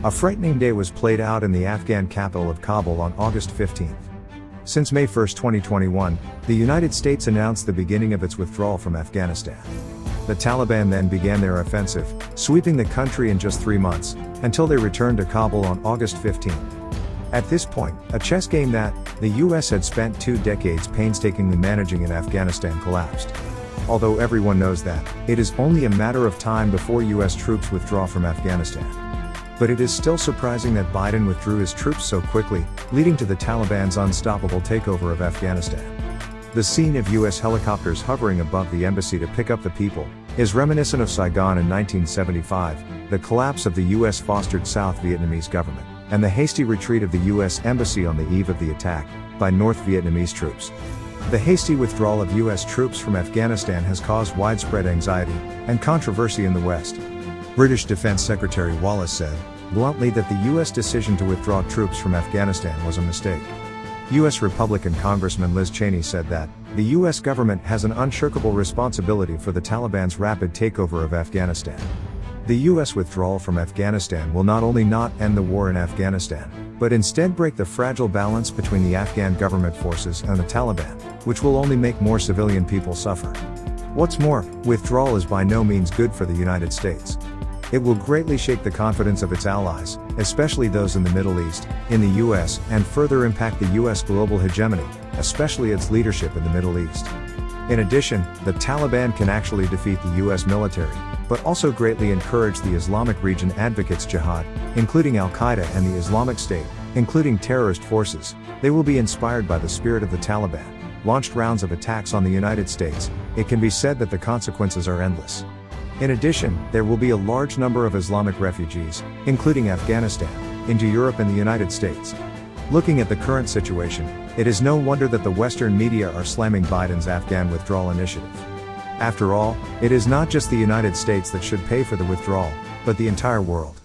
A frightening day was played out in the Afghan capital of Kabul on August 15. Since May 1, 2021, the United States announced the beginning of its withdrawal from Afghanistan. The Taliban then began their offensive, sweeping the country in just 3 months, until they returned to Kabul on August 15. At this point, a chess game that the US had spent 2 decades painstakingly managing in Afghanistan collapsed. Although everyone knows that, it is only a matter of time before US troops withdraw from Afghanistan. But it is still surprising that Biden withdrew his troops so quickly, leading to the Taliban's unstoppable takeover of Afghanistan. The scene of US helicopters hovering above the embassy to pick up the people is reminiscent of Saigon in 1975, the collapse of the US-fostered South Vietnamese government, and the hasty retreat of the US embassy on the eve of the attack by North Vietnamese troops. The hasty withdrawal of US troops from Afghanistan has caused widespread anxiety and controversy in the West. British Defense Secretary Wallace said, bluntly, that the US decision to withdraw troops from Afghanistan was a mistake. US Republican Congressman Liz Cheney said that, the US government has an unshirkable responsibility for the Taliban's rapid takeover of Afghanistan. The US withdrawal from Afghanistan will not only not end the war in Afghanistan, but instead break the fragile balance between the Afghan government forces and the Taliban, which will only make more civilian people suffer. What's more, withdrawal is by no means good for the United States. It will greatly shake the confidence of its allies, especially those in the Middle East, in the US, and further impact the US global hegemony, especially its leadership in the Middle East. In addition, the Taliban can actually defeat the US military, but also greatly encourage the Islamic region advocates jihad, including Al-Qaeda and the Islamic State, including terrorist forces. They will be inspired by the spirit of the Taliban, launched rounds of attacks on the United States. It can be said that the consequences are endless. In addition, there will be a large number of Islamic refugees, including Afghanistan, into Europe and the United States. Looking at the current situation, it is no wonder that the Western media are slamming Biden's Afghan withdrawal initiative. After all, it is not just the United States that should pay for the withdrawal, but the entire world.